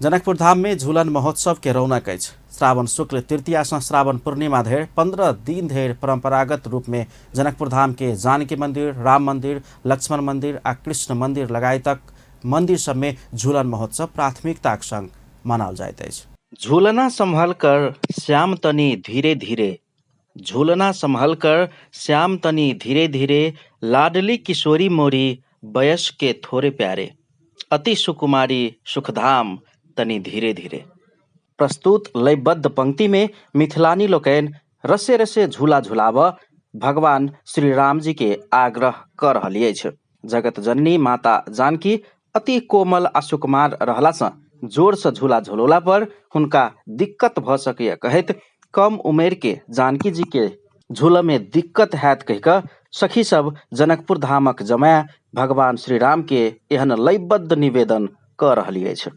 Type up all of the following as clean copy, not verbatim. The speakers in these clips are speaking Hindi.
जनकपुर धाम में झूलन महोत्सव के रौनक अछि। श्रावण शुक्ल तृतीया से श्रावण पूर्णिमा धरि 15 दिन धरि परंपरागत रूप में जनकपुर धाम के जानकी मंदिर, राम मंदिर, लक्ष्मण मंदिर आ कृष्ण मंदिर लगायतक मंदिर सब में झूलन महोत्सव प्राथमिकताक संग मनाओल जाइत अछि। झूलना संभल कर श्याम तनी धीरे धीरे, झूलना संभल कर श्याम तनी धीरे धीरे, लाडली किशोरी मोरी बयस के थोड़े प्यारे, अति सुकुमारी सुखधाम तनी धीरे धीरे। प्रस्तुत लयबद्ध पंक्ति में मिथिलानी लोकनि रसे रसे झूला झुलाब भगवान श्री राम जी के आग्रह कर रहल अछि। जगत जननी माता जानकी अति कोमल आ सुकुमार रहला सँ जोर से झूला झुलौला पर हुनका दिक्कत भ सकैए कहैत कम उमेर के जानकी जी के झूला में दिक्कत हैत कहि कऽ सखी सब जनकपुर धामक जमाय भगवान श्री राम के एहन लयबद्ध निवेदन कर रहल अछि।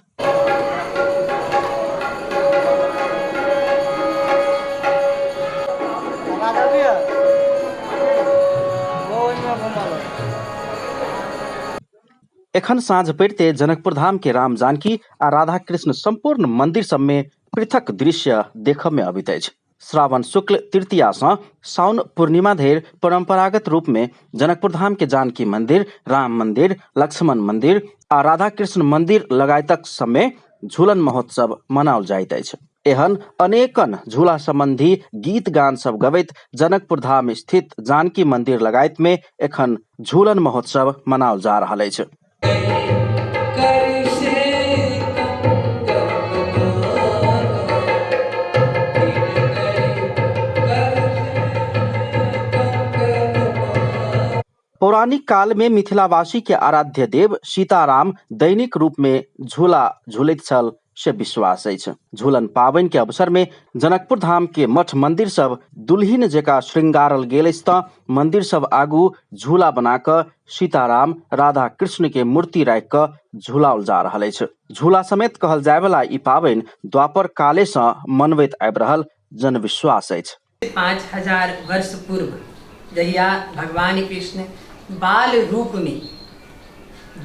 एखन साँझ पड़ते जनकपुर धाम के राम जानकी आ राधा कृष्ण संपूर्ण मंदिर सब में पृथक दृश्य देखब में अबैत अछि। श्रावण शुक्ल तृतीया से साउन पूर्णिमा धरि परंपरागत रूप में जनकपुर धाम के जानकी मंदिर, राम मंदिर, लक्ष्मण मंदिर आ राधा कृष्ण मंदिर लगायतक सब में झूलन महोत्सव मनाओल जाइत अछि। एहन अनेकन झूला संबंधी गीत गान सब गबैत जनकपुर धाम स्थित जानकी मंदिर लगायत में एखन झूलन महोत्सव मनाओल जा रहल अछि। पौराणिक काल में मिथिलावासी के आराध्य देव सीताराम दैनिक रूप में झूला झूलैत छल से विश्वास अछि। झूलन पावनि के अवसर में जनकपुर धाम के मठ मंदिर सब दुल्हिन जका श्रृंगारल गेल अछि तऽ मंदिर सब आगू झूला बना कऽ सीताराम राधा कृष्ण के मूर्ति राखि कऽ झूलाओल जा रहल अछि। झूला समेत कहल जाय वाला ई पावनि द्वापर काले सँ मनबैत आबि रहल जनविश्वास अछि। 5000 वर्ष पूर्व जहिया भगवान कृष्ण बाल रूप में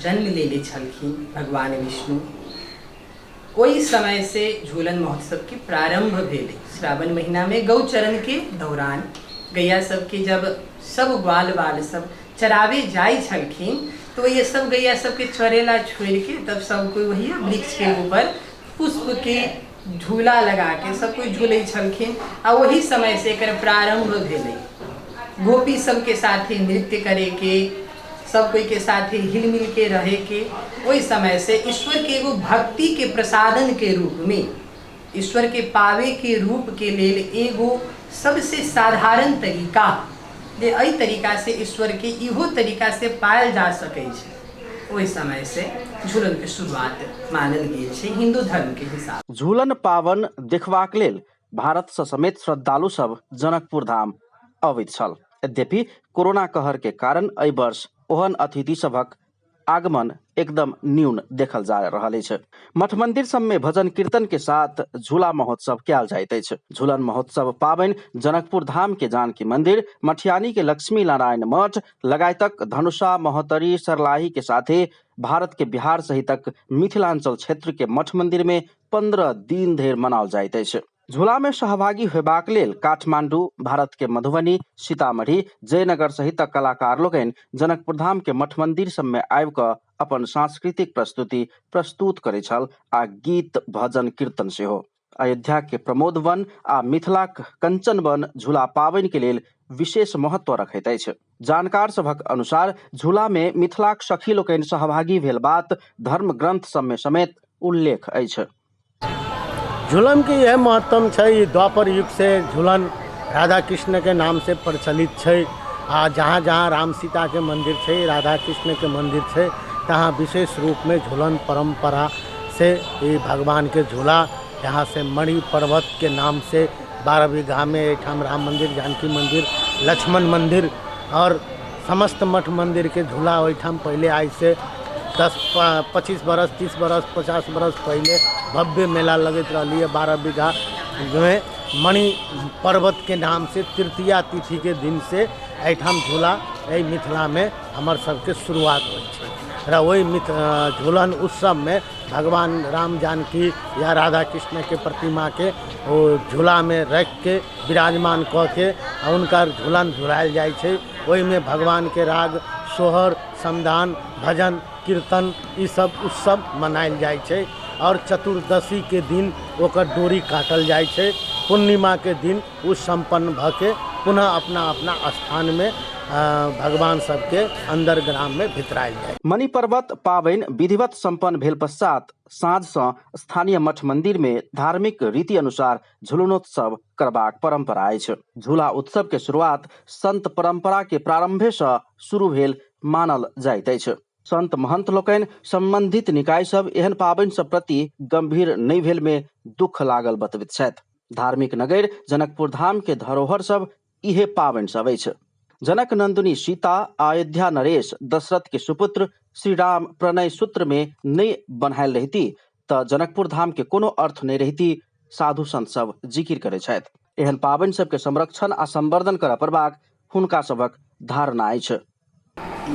जन्म लेले छलखिन भगवान विष्णु, ओहि समय से झूलन महोत्सव के प्रारंभ भेले। श्रावण महीना में गौचरण के दौरान गैया सब के जब सब ग्वाल बाल सब चरावे जाय छलखिन तो ये सब गैया सब के चरेला छोड़ के तब सब कोई वही वृक्ष के ऊपर पुष्प के झूला लगा के सब कोई झूले छलखिन आ वही समय से एकर प्रारंभ भेले। गोपी सब के साथे नृत्य करे के, सब कोई के साथे हिल मिल के रहे के, वही समय से ईश्वर के एगो भक्ति के प्रसादन के रूप में, ईश्वर के पावे के रूप के लेल एगो सबसे साधारण तरीका जे एहि तरीका से ईश्वर के इहो तरीका से पायल जा सकै छै, ओहि समय से झूलन के शुरुआत मानल गेल छै हिंदू धर्म के हिसाब। झूलन पावन देखबाक लेल भारत सँ समेत श्रद्धालु सब जनकपुर धाम अबैत छल। यद्यपि कोरोना कहर के कारण एहि वर्ष ओहन अतिथि सभक आगमन एकदम न्यून देखल जा रहल अछि। मठ मंदिर सब में भजन कीर्तन के साथ झूला महोत्सव कयल जाइत अछि। झूलन महोत्सव पावनि जनकपुर धाम के जानकी मंदिर, मठियानी के लक्ष्मी नारायण मठ लगायतक धनुषा, महोत्तरी, सरलाही के साथे भारत के बिहार सहितक मिथिलांचल क्षेत्र के मठ मंदिर में 15 दिन धरि मनाओल जाइत अछि। झूला में सहभागी होबाक लेल काठमांडू, भारत के मधुबनी, सीतामढ़ी, जयनगर सहित कलाकार लोकनि जनकपुर धाम के मठ मंदिर सब में आबि कऽ अपन सांस्कृतिक प्रस्तुति प्रस्तुत करे छल आ गीत भजन कीर्तन सेहो। अयोध्या के प्रमोद वन आ मिथिलाक कंचन वन झूला पावनि के लेल विशेष महत्व रखैत अछि। जानकार सभक अनुसार झूला में मिथिलाक सखी लोकनि सहभागी भेल बात धर्म ग्रंथ सब में समेत उल्लेख अछि। झूलन के यह महत्व है, द्वापर युग से झूलन राधा कृष्ण के नाम से प्रचलित है। आ जहाँ जहाँ राम सीता के मंदिर है, राधा कृष्ण के मंदिर है, तहाँ विशेष रूप में झूलन परंपरा से ये भगवान के झूला यहाँ से मणि पर्वत के नाम से 12 बीघा में एठाम राम मंदिर, जानकी मंदिर, लक्ष्मण मंदिर और समस्त मठ मंदिर के झूला ओठाम पहले आज से 10-25 बरस, 30 बरस, 50 बरस पहले भव्य मेला लगत रही है। 12 बीघा में मणि पर्वत के नाम से तृतीया तिथि के दिन से एठाम झूला मिथिला में हमर सबके शुरुआत होइ छै। वही झूलन उत्सव में भगवान राम जानकी या राधा कृष्ण के प्रतिमा के वो झूला में रख के विराजमान कऽ के आ हुनकर झूलन झुलायल जाइ छै। ओहिमे भगवान के राग सोहर समदान भजन कीर्तन ई सब उत्सव मनायल जाइ छै। और चतुर्दशी के दिन ओकर डोरी काटल जाइ छै। पूर्णिमा के दिन उ संपन्न भ के पुनः अपना अपना स्थान में भगवान सबके अंदर ग्राम में भितरायल जाय। मणि पर्वत पाबनि विधिवत संपन्न भेल पश्चात साँझ सँ स्थानीय मठ मंदिर में धार्मिक रीति अनुसार झुलनोत्सव करबाक परंपरा अछि। झूला उत्सव के शुरुआत संत परंपरा के प्रारंभे सँ शुरू भेल मानल जाइत अछि। संत महंत लोकनि संबंधित निकाय सब एहन पाबनि सब प्रति गंभीर नहि भेल में दुख लागल बतबैत छथि। धार्मिक नगर जनकपुर धाम के धरोहर सब इहे पाबनि सब अछि। जनक नंदिनी सीता अयोध्या नरेश दशरथ के सुपुत्र श्री राम प्रणय सूत्र में नहीं बन्हायल रहिती त जनकपुर धाम के कोनो अर्थ नहीं रहिती साधु संत सब जिकिर करे छथि। एहन पाबनि सब के संरक्षण आ संवर्धन करय पड़बाक हुनका सबक धारणा अछि।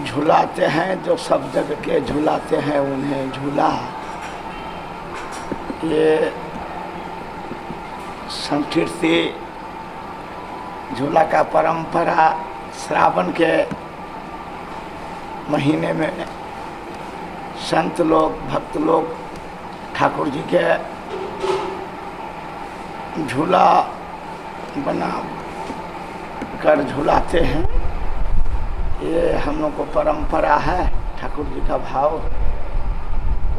झुलाते हैं जो सब जग के झुलाते हैं उन्हें झूला। ये संस्कृति झूला का परंपरा श्रावण के महीने में संत लोग भक्त लोग ठाकुर जी के झूला बना कर झुलाते हैं। ये हम लोग को परंपरा है ठाकुर जी का भाव।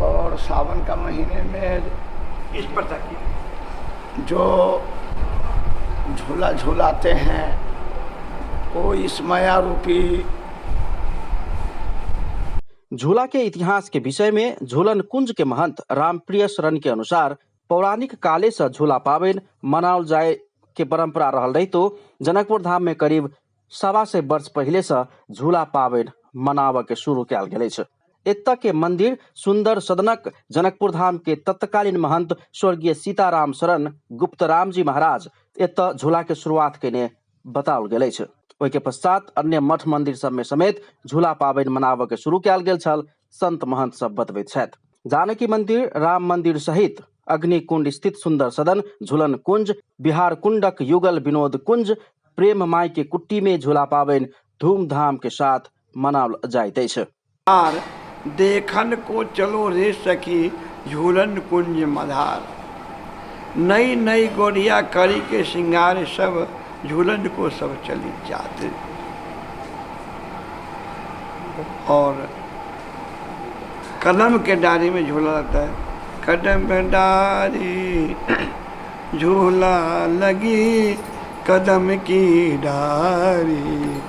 और सावन का महीने में इस प्रकार की जो झूला झूलाते हैं वो इस माया रूपी। झूला के इतिहास के विषय में झूलन कुंज के महंत रामप्रिय शरण के अनुसार पौराणिक काले से झूला पाबनि मनाओल जाए के परंपरा रहल रही तो जनकपुर धाम में करीब 125 वर्ष पहले से झूला पाबनि मनाबे के शुरू कयल गेल अछि। एतऽ के मंदिर सुंदर सदनक जनकपुर धाम के तत्कालीन महंत स्वर्गीय सीताराम शरण गुप्तराम जी महाराज एतऽ झूला के शुरुआत केने बताओल गेल अछि। ओहि के पश्चात अन्य मठ मंदिर सब में समेत झूला पाबनि मनाबे के शुरू कयल गेल छल। संत महंत सब बतबैत छथि। जानकी मंदिर राम मंदिर सहित अग्निकुंड स्थित सुंदर सदन झूलन कुंज बिहार कुंडक युगल विनोद कुंज प्रेम माई के कुट्टी में झूला पाबनि धूमधाम के साथ मनाओल जाइत अछि। देखन को चलो रे सखी झूलन कुंज मधार। नई नई गोरिया करी के श्रृंगार सब झूलन को सब चली जाते। और कदम के डारी में झूला लगता है। कदम डारी झूला लगी कदम की डारी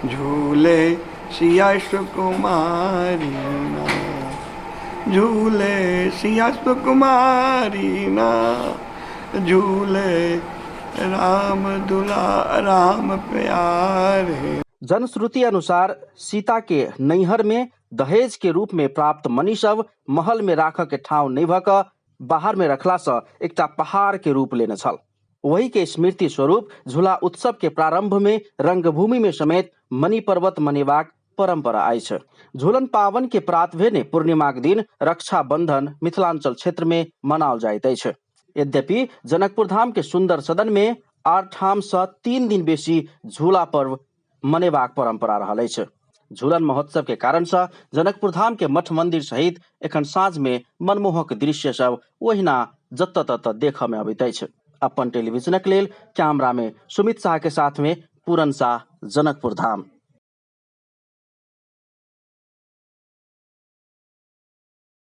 झूले सिया सुकुमारी ना झूले सिया सुकुमारी ना झूले राम दुला राम प्यारे। जनश्रुति अनुसार सीता के नैहर में दहेज के रूप में प्राप्त मणि सब महल में राखऽ के ठाव नहीं भऽ कऽ बाहर में रखला से एकटा पहाड़ के रूप लेने छल। वही के स्मृति स्वरूप झूला उत्सव के प्रारंभ में रंगभूमि में समेत मणि पर्वत मनेबाक परंपरा अछि। झूलन पावन के प्रात भेने पूर्णिमा के दिन रक्षा बंधन मिथिलांचल क्षेत्र में मनाओल जाइत अछि। यद्यपि जनकपुर धाम के सुंदर सदन में 8 ठाम से 3 दिन बेसी झूला पर्व मनेबाक परंपरा रहल अछि। झूलन महोत्सव के कारण से जनकपुर धाम के मठ मंदिर सहित एखन साँझ में मनमोहक दृश्य सब ओहिना जतऽ ततऽ देखऽ में अबैत अछि। अपन टेलीविजनक लेल कैमरा में सुमित शाह के साथ में पूरन शाह, जनकपुर धाम।